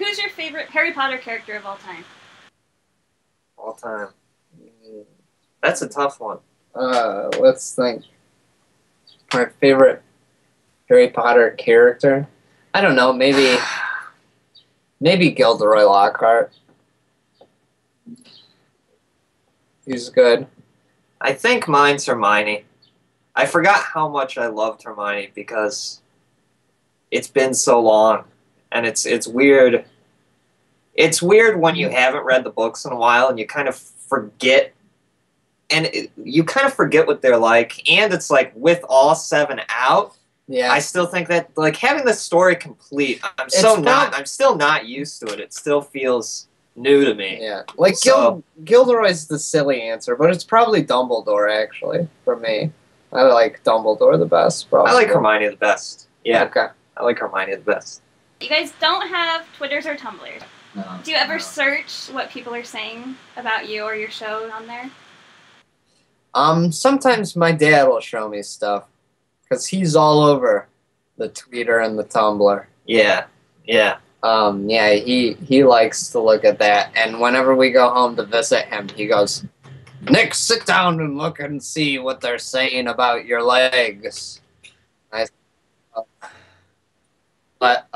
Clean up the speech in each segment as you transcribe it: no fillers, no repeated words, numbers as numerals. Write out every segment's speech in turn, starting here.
is your favorite Harry Potter character of all time? All time. That's a tough one. Let's think. My favorite Harry Potter character? I don't know, maybe Gilderoy Lockhart. He's good. I think mine's Hermione. I forgot how much I loved Hermione because it's been so long, and it's weird. It's weird when you haven't read the books in a while and you kind of forget, you kind of forget what they're like. And it's like with all 7 out, Yeah. I still think that like having the story complete, I'm still not used to it. It still feels new to me. Yeah, like Gilderoy's the silly answer, but it's probably Dumbledore actually for me. I like Dumbledore the best. Probably. I like Hermione the best. Yeah, Okay. I like Hermione the best. You guys don't have Twitters or Tumblrs. No, Do you ever no. search what people are saying about you or your show on there? Sometimes my dad will show me stuff because he's all over the Twitter and the Tumblr. Yeah, yeah. Yeah, he likes to look at that, and whenever we go home to visit him, he goes, "Nick, sit down and look and see what they're saying about your legs." But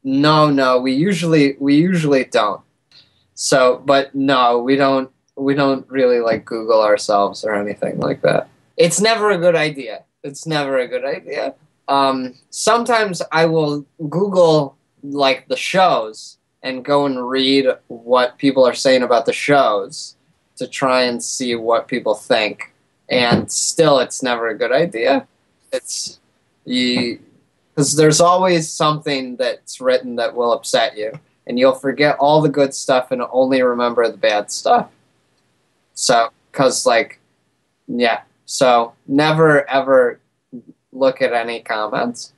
no, we usually don't. So, but no, we don't really like Google ourselves or anything like that. It's never a good idea. It's never a good idea. Sometimes I will Google like the shows and go and read what people are saying about the shows to try and see what people think. And still, it's never a good idea. It's because there's always something that's written that will upset you, and you'll forget all the good stuff and only remember the bad stuff. So, so never ever look at any comments.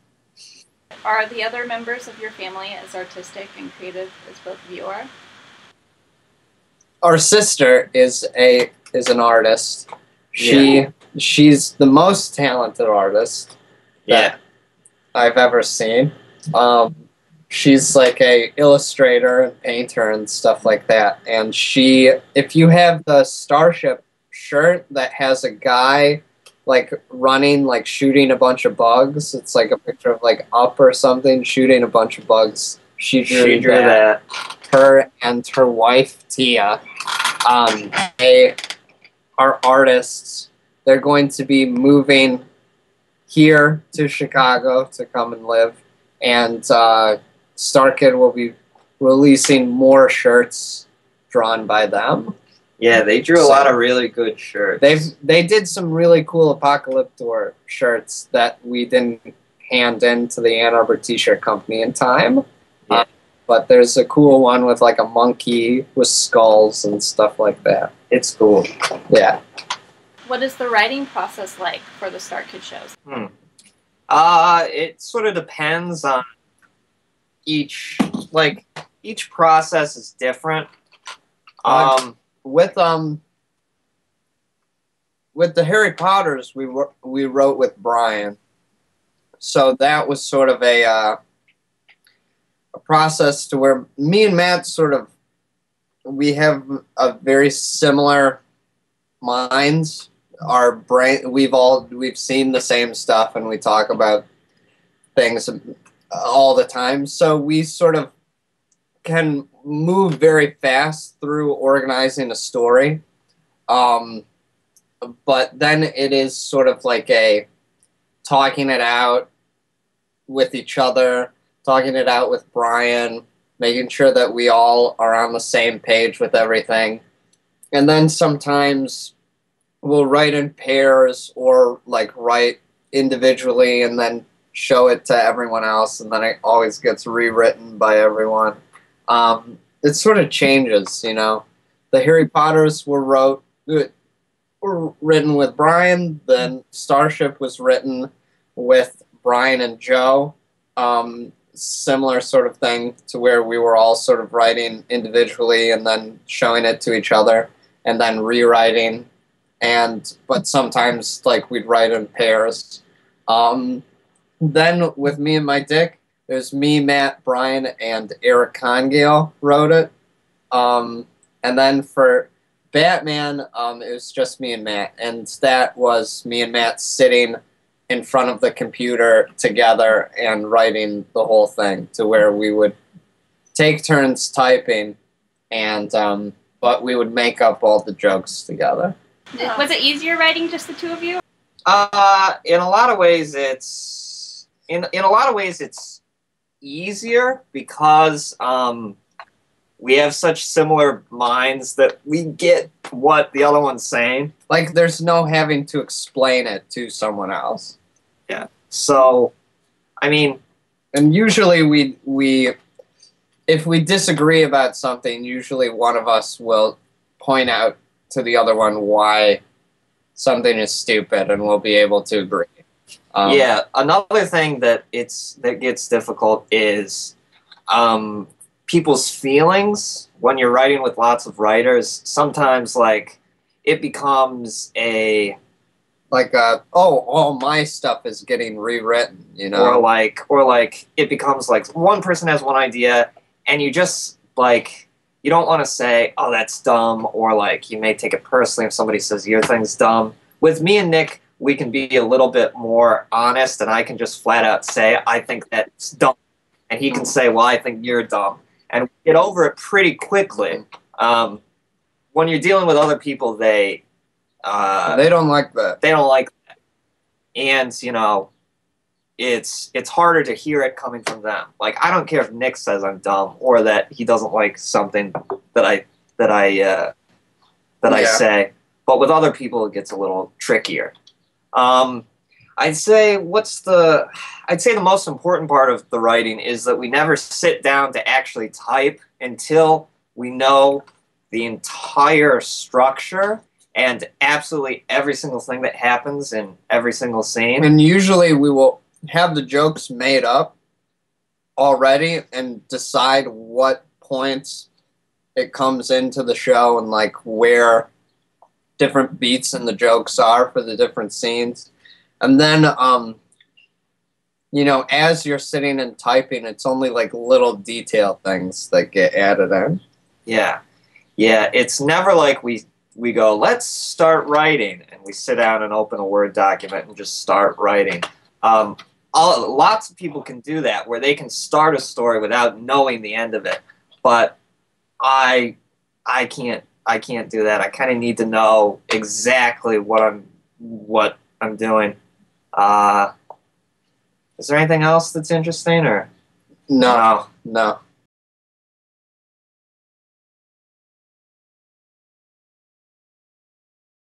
Are the other members of your family as artistic and creative as both of you are? Our sister is an artist. She's the most talented artist that I've ever seen. She's like a illustrator and painter and stuff like that. And if you have the Starship shirt that has a guy like running, like shooting a bunch of bugs, it's like a picture of like Up or something shooting a bunch of bugs. She drew that. Her and her wife Tia, they are artists. They're going to be moving here to Chicago to come and live, and StarKid will be releasing more shirts drawn by them. Yeah, they drew a lot of really good shirts. They did some really cool Apocalyptor shirts that we didn't hand in to the Ann Arbor T-shirt company in time. Yeah. But there's a cool one with like a monkey with skulls and stuff like that. It's cool. Yeah. What is the writing process like for the StarKid shows? It sort of depends on each process is different. With the Harry Potters, we wrote with Brian, so that was sort of a process to where me and Matt we have a very similar minds. Our brain, we've seen the same stuff, and we talk about things all the time. So we sort of can move very fast through organizing a story. But then it is sort of like talking it out with each other, talking it out with Brian, making sure that we all are on the same page with everything. And then sometimes we'll write in pairs or like write individually and then show it to everyone else, and then it always gets rewritten by everyone. It sort of changes, you know. The Harry Potters were written with Brian, then Starship was written with Brian and Joe. Similar sort of thing to where we were all sort of writing individually and then showing it to each other and then rewriting. But sometimes like we'd write in pairs. Then with me and my Dick, It was me, Matt, Brian, and Eric Congale wrote it. And then for Batman, it was just me and Matt, and that was me and Matt sitting in front of the computer together and writing the whole thing to where we would take turns typing, and but we would make up all the jokes together. Was it easier writing just the two of you? In a lot of ways, it's easier because we have such similar minds that we get what the other one's saying. Like, there's no having to explain it to someone else. Yeah. So, I mean, and usually we if we disagree about something, usually one of us will point out to the other one why something is stupid, and we'll be able to agree. Yeah, another thing that gets difficult is people's feelings when you're writing with lots of writers. Sometimes, like, it becomes all my stuff is getting rewritten, you know, or like it becomes like one person has one idea, and you just like you don't want to say, oh, that's dumb, or like you may take it personally if somebody says your thing's dumb. With me and Nick, we can be a little bit more honest, and I can just flat out say, I think that's dumb. And he can say, well, I think you're dumb. And we get over it pretty quickly. When you're dealing with other people, they don't like that. They don't like that. And, you know, it's harder to hear it coming from them. Like, I don't care if Nick says I'm dumb or that he doesn't like something that I say. But with other people, it gets a little trickier. I'd say the most important part of the writing is that we never sit down to actually type until we know the entire structure and absolutely every single thing that happens in every single scene. And usually we will have the jokes made up already and decide what points it comes into the show and like where different beats in the jokes are for the different scenes. And then, you know, as you're sitting and typing, it's only like little detail things that get added in. Yeah. Yeah, it's never like we go, let's start writing, and we sit down and open a Word document and just start writing. Lots of people can do that, where they can start a story without knowing the end of it. But I can't do that. I kind of need to know exactly what I'm doing. Is there anything else that's interesting, or no?